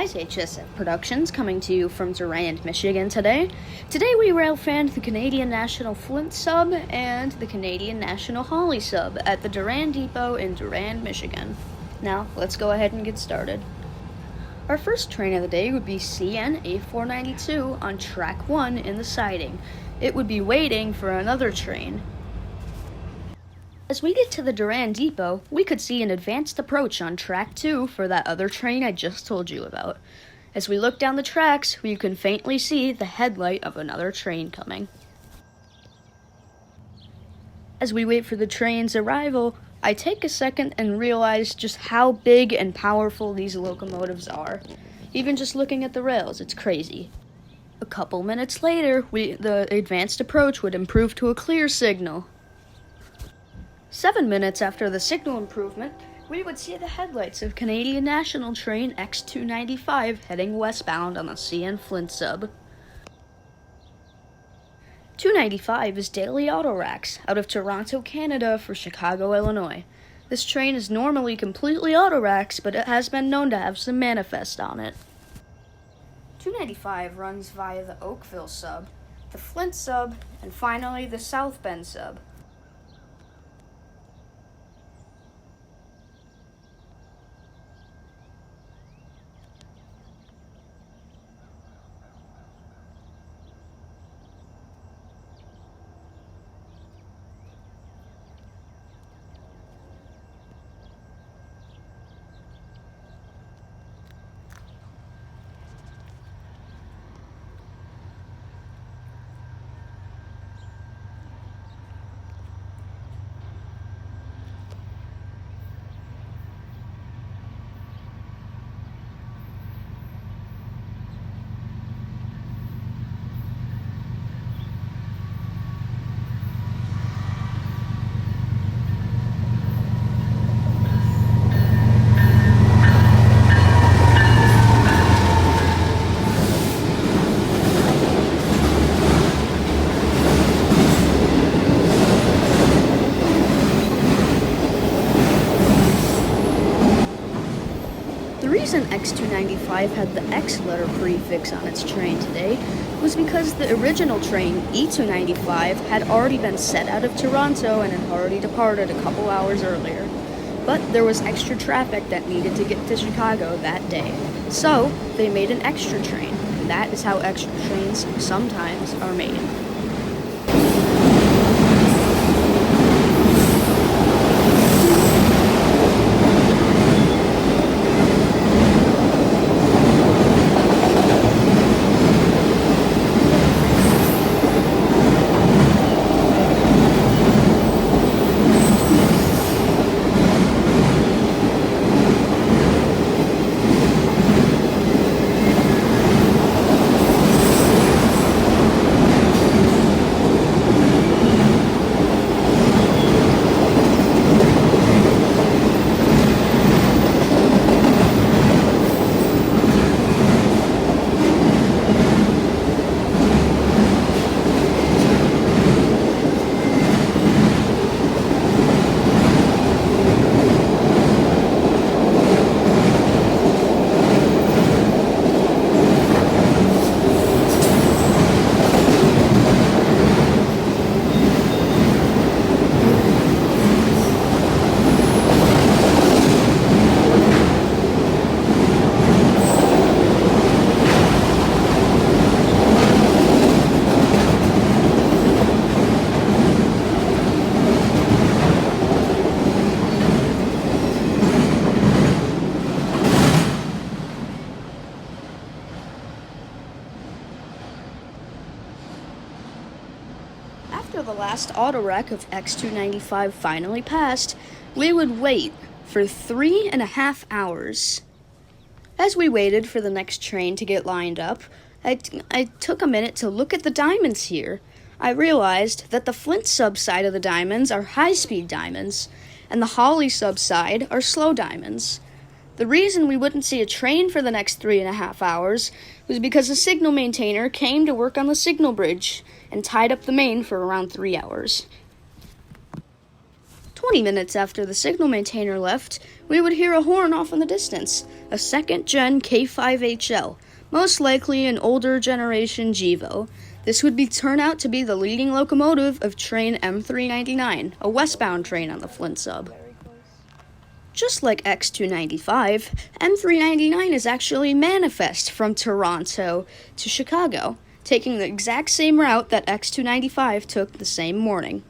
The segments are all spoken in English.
guys, HSF Productions coming to you from Durand, Michigan today. Today we railfanned the Canadian National Flint sub and the Canadian National Holly sub at the Durand Depot in Durand, Michigan. Now, let's go ahead and get started. Our first train of the day would be CN A492 on track 1 in the siding. It would be waiting for another train. As we get to the Durand Depot, we could see an advanced approach on track 2 for that other train I just told you about. As we look down the tracks, we can faintly see the headlight of another train coming. As we wait for the train's arrival, I take a second and realize just how big and powerful these locomotives are. Even just looking at the rails, it's crazy. A couple minutes later, the advanced approach would improve to a clear signal. 7 minutes after the signal improvement, we would see the headlights of Canadian National Train X295 heading westbound on the CN Flint sub. 295 is daily auto racks out of Toronto, Canada for Chicago, Illinois. This train is normally completely auto racks, but it has been known to have some manifest on it. 295 runs via the Oakville sub, the Flint sub, and finally the South Bend sub. The reason X295 had the X letter prefix on its train today was because the original train, E295, had already been set out of Toronto and had already departed a couple hours earlier. But there was extra traffic that needed to get to Chicago that day, so they made an extra train, and that is how extra trains sometimes are made. After the last auto wreck of X295 finally passed, we would wait for 3.5 hours. As we waited for the next train to get lined up, I took a minute to look at the diamonds here. I realized that the Flint sub side of the diamonds are high-speed diamonds, and the Holly sub side are slow diamonds. The reason we wouldn't see a train for the next 3.5 hours was because a signal maintainer came to work on the signal bridge and tied up the main for around 3 hours. 20 minutes after the signal maintainer left, we would hear a horn off in the distance, a second-gen K5HL, most likely an older generation GEVO. This would turn out to be the leading locomotive of train M399, a westbound train on the Flint sub. Just like X295, M399 is actually manifest from Toronto to Chicago, taking the exact same route that X295 took the same morning.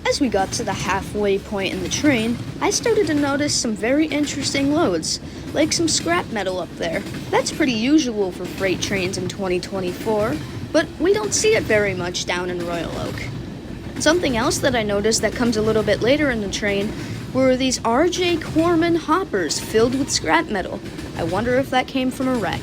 As we got to the halfway point in the train, I started to notice some very interesting loads, like some scrap metal up there. That's pretty usual for freight trains in 2024, but we don't see it very much down in Royal Oak. Something else that I noticed that comes a little bit later in the train were these R.J. Corman hoppers filled with scrap metal. I wonder if that came from a wreck.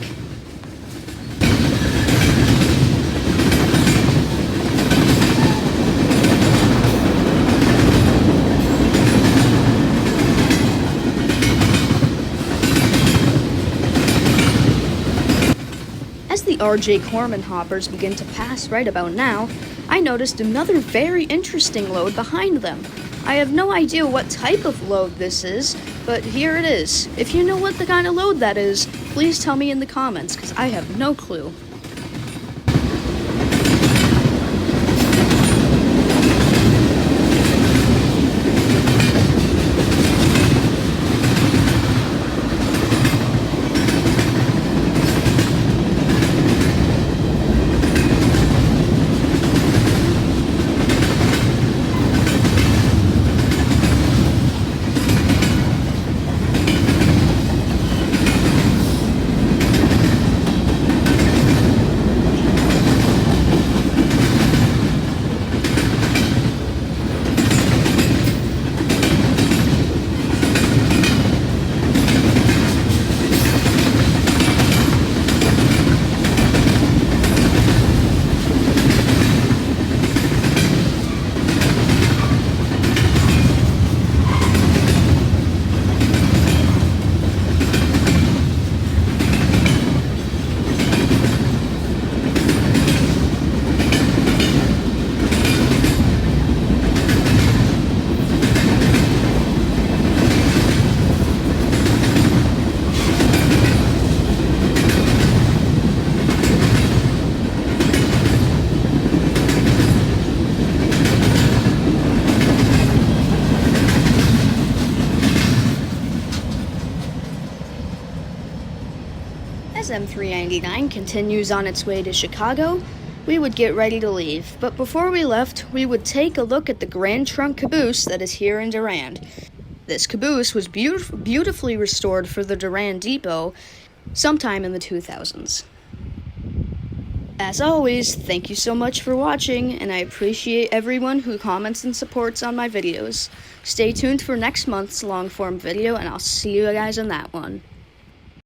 As the R.J. Corman hoppers begin to pass right about now, I noticed another very interesting load behind them. I have no idea what type of load this is, but here it is. If you know what the kind of load that is, please tell me in the comments, because I have no clue. As M399 continues on its way to Chicago, we would get ready to leave. But before we left, we would take a look at the Grand Trunk Caboose that is here in Durand. This caboose was beautifully restored for the Durand Depot sometime in the 2000s. As always, thank you so much for watching, and I appreciate everyone who comments and supports on my videos. Stay tuned for next month's long-form video, and I'll see you guys in that one.